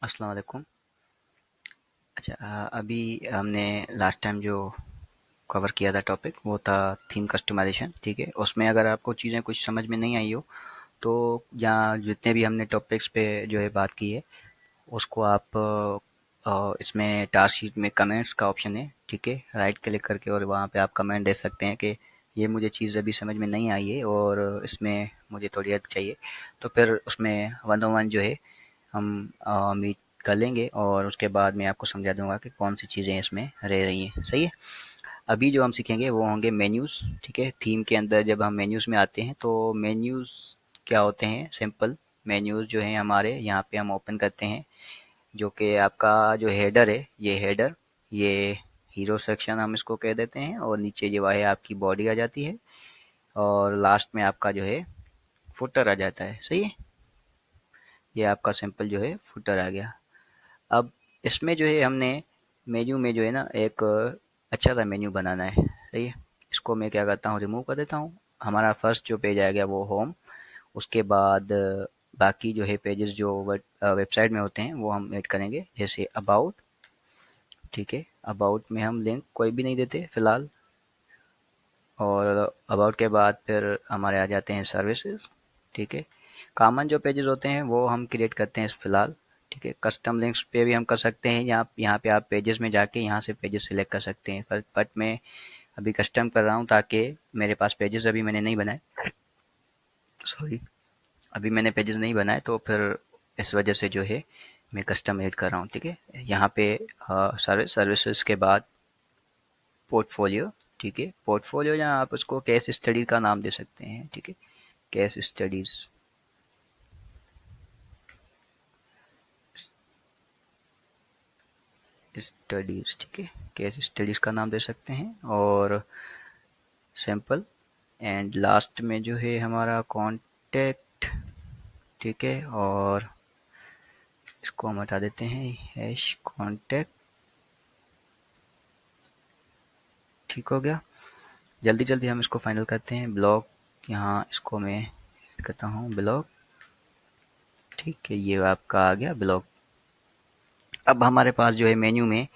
अस्सलाम वालेकुम। अच्छा, अभी हमने लास्ट टाइम जो कवर किया था टॉपिक वो था थीम कस्टमाइजेशन। ठीक है, उसमें अगर आपको चीज़ें कुछ समझ में नहीं आई हो तो या जितने भी हमने टॉपिक्स पे जो है बात की है उसको आप इसमें टास्क शीट में कमेंट्स का ऑप्शन है। ठीक है, राइट क्लिक करके और वहाँ पे आप कमेंट दे सकते हैं कि ये मुझे चीज़ अभी समझ में नहीं आई है और इसमें मुझे थोड़ी हेल्प चाहिए। तो फिर उसमें वन ऑन वन जो है हम मीट कर लेंगे और उसके बाद मैं आपको समझा दूंगा कि कौन सी चीज़ें इसमें रह रही हैं। सही है। अभी जो हम सीखेंगे वो होंगे मेन्यूज़। ठीक है, थीम के अंदर जब हम मेन्यूज़ में आते हैं तो मेन्यूज़ क्या होते हैं? सिंपल मेन्यूज़ जो हैं हमारे यहाँ पे हम ओपन करते हैं, जो कि आपका जो हेडर है, ये हेडर, ये हीरो सेक्शन हम इसको कह देते हैं, और नीचे जो है आपकी बॉडी आ जाती है और लास्ट में आपका जो है फुटर आ जाता है। सही है, ये आपका सिंपल जो है फुटर आ गया। अब इसमें जो है हमने मेन्यू में जो है ना एक अच्छा सा मेन्यू बनाना है। सही है, इसको मैं क्या करता हूँ, रिमूव कर देता हूँ। हमारा फर्स्ट जो पेज आ गया वो होम। उसके बाद बाकी जो है पेजेस जो वेबसाइट में होते हैं वो हम ऐड करेंगे, जैसे अबाउट। ठीक है, अबाउट में हम लिंक कोई भी नहीं देते फिलहाल। और अबाउट के बाद फिर हमारे आ जाते हैं सर्विसेज। ठीक है, कॉमन जो पेजेस होते हैं वो हम क्रिएट करते हैं फिलहाल। ठीक है, कस्टम लिंक्स पे भी हम कर सकते हैं। यहाँ पे आप पेजेस में जाके यहाँ से पेजेस सिलेक्ट कर सकते हैं, बट मैं अभी कस्टम कर रहा हूँ ताकि मेरे पास पेजेस अभी मैंने नहीं बनाए। सॉरी, अभी मैंने पेजेस नहीं बनाए तो फिर इस वजह से जो है मैं कस्टम ऐड कर रहा हूँ। ठीक है, यहाँ पे सर्विसेज के बाद पोर्टफोलियो। ठीक है, पोर्टफोलियो या आप उसको केस स्टडी का नाम दे सकते हैं। ठीक है, केस स्टडीज, स्टडीज। ठीक है, केस स्टडीज का नाम दे सकते हैं और सैंपल। एंड लास्ट में जो है हमारा कॉन्टेक्ट। ठीक है, और इसको हम हटा देते हैं, हैश कॉन्टेक्ट। ठीक हो गया। जल्दी जल्दी हम इसको फाइनल करते हैं। ब्लॉग, यहाँ इसको मैं ऐड करता हूँ ब्लॉग। ठीक है, ये आपका आ गया ब्लॉग। अब हमारे पास जो है मेन्यू में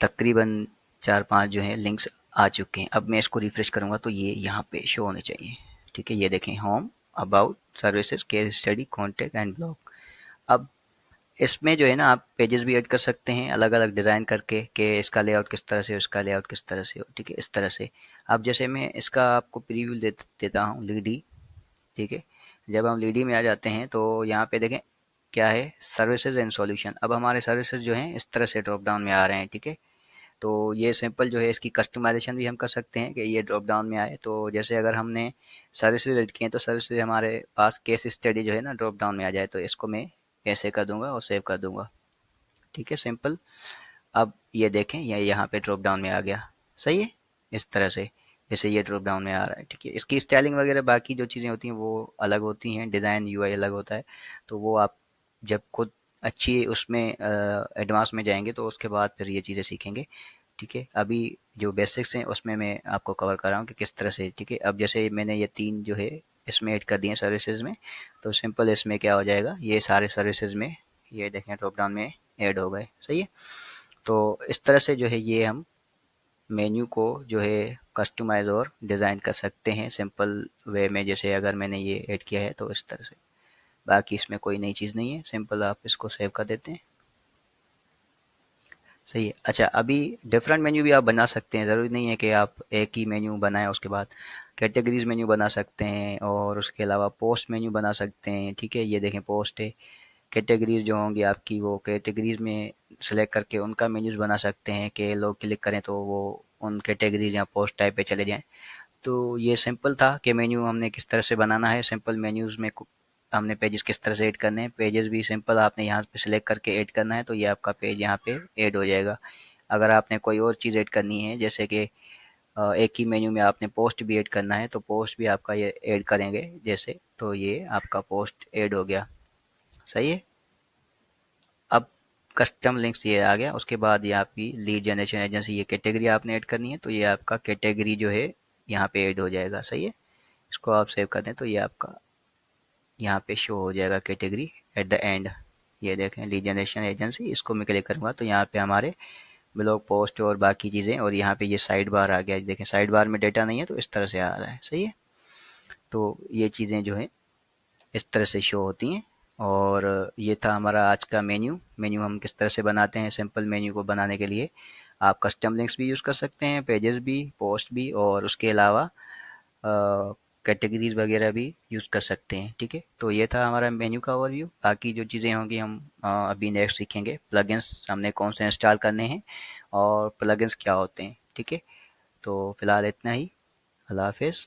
तकरीबन 4-5 जो है लिंक्स आ चुके हैं। अब मैं इसको रिफ्रेश करूंगा तो ये यहाँ पे शो होने चाहिए। ठीक है, ये देखें, home, about, services, case study, contact and blog. अब इसमें जो है ना आप पेजेस भी ऐड कर सकते हैं अलग अलग डिज़ाइन करके कि इसका लेआउट किस तरह से हो, इसका लेआउट किस तरह से हो। ठीक है, इस तरह से। अब जैसे मैं इसका आपको प्रीव्यू देता हूँ, लीडी। ठीक है, जब हम लीडी में आ जाते हैं तो यहाँ पे देखें क्या है, सर्विसेज एंड सॉल्यूशन। अब हमारे सर्विसेज जो हैं इस तरह से ड्रॉप डाउन में आ रहे हैं। ठीक है, तो ये सिंपल जो है इसकी कस्टमाइजेशन भी हम कर सकते हैं कि ये ड्रॉप डाउन में आए। तो जैसे अगर हमने सर्विसेज ऐड किए हैं तो सर्विसेज हमारे पास केस स्टडी जो है ना ड्रॉप डाउन में आ जाए, तो इसको मैं ऐसे कर दूंगा और सेव कर दूंगा। ठीक है, सिंपल। अब ये देखें, ये यहाँ पे ड्रॉप डाउन में आ गया। सही है, इस तरह से जैसे ये ड्रॉप डाउन में आ रहा है। ठीक है, इसकी स्टाइलिंग वगैरह बाकी जो चीज़ें होती हैं वो अलग होती हैं, डिज़ाइन यूआई अलग होता है। तो वो आप जब खुद अच्छी उसमें एडवांस में जाएंगे तो उसके बाद फिर ये चीज़ें सीखेंगे। ठीक है, अभी जो बेसिक्स हैं उसमें मैं आपको कवर कर रहा हूँ कि किस तरह से। ठीक है, अब जैसे मैंने ये 3 जो है इसमें ऐड कर दिए सर्विसेज में, तो सिंपल इसमें क्या हो जाएगा, ये सारे सर्विसेज में ये देखें ड्रॉप डाउन में ऐड हो गए। सही है, तो इस तरह से जो है ये हम मेन्यू को जो है कस्टमाइज और डिज़ाइन कर सकते हैं सिंपल वे में। जैसे अगर मैंने ये ऐड किया है तो इस तरह से, बाकी इसमें कोई नई चीज़ नहीं है, सिंपल आप इसको सेव कर देते हैं। सही है। अच्छा, अभी डिफरेंट मेन्यू भी आप बना सकते हैं, ज़रूरी नहीं है कि आप एक ही मेन्यू बनाएं। उसके बाद कैटेगरीज मेन्यू बना सकते हैं और उसके अलावा पोस्ट मेन्यू बना सकते हैं। ठीक है, ये देखें पोस्ट है। कैटेगरीज जो होंगी आपकी वो कैटेगरीज में सेलेक्ट करके उनका मेन्यूज बना सकते हैं कि लोग क्लिक करें तो वो उन कैटेगरीज या पोस्ट टाइप पे चले जाएं। तो ये सिंपल था कि मेन्यू हमने किस तरह से बनाना है। सिंपल मेन्यूज में हमने पेजेस किस तरह से ऐड करने हैं, पेजेस भी सिंपल आपने यहाँ पे सिलेक्ट करके ऐड करना है तो ये आपका पेज यहाँ पे ऐड हो जाएगा। अगर आपने कोई और चीज़ ऐड करनी है, जैसे कि एक ही मेन्यू में आपने पोस्ट भी ऐड करना है तो पोस्ट भी आपका ये ऐड करेंगे जैसे, तो ये आपका पोस्ट ऐड हो गया। सही है। अब कस्टम लिंक्स ये आ गया। उसके बाद ये आपकी लीड जनरेशन एजेंसी, ये कैटेगरी आपने ऐड करनी है तो ये आपका कैटेगरी जो है यहाँ पे ऐड हो जाएगा। सही है, इसको आप सेव कर दें तो ये आपका यहाँ पे शो हो जाएगा कैटेगरी एट द एंड। ये देखें लीड जनरेशन एजेंसी, इसको मैं क्लिक करूँगा तो यहाँ पे हमारे ब्लॉग पोस्ट और बाकी चीज़ें, और यहाँ पे ये साइड बार आ गया। देखें साइड बार में डेटा नहीं है तो इस तरह से आ रहा है, सही है। तो ये चीज़ें जो है इस तरह से शो होती हैं। और ये था हमारा आज का मेन्यू। मेन्यू हम किस तरह से बनाते हैं। सिंपल मेन्यू को बनाने के लिए आप कस्टम लिंक्स भी यूज़ कर सकते हैं, पेजेस भी, पोस्ट भी, और उसके अलावा कैटेगरीज वगैरह भी यूज़ कर सकते हैं। ठीक है, तो ये था हमारा मेन्यू का ओवरव्यू। बाकी जो चीज़ें होंगी हम अभी नेक्स्ट सीखेंगे। प्लगइन्स हमने कौन से इंस्टॉल करने हैं और प्लगइन्स क्या होते हैं। ठीक है, तो फिलहाल इतना ही। अल्लाह हाफिज़।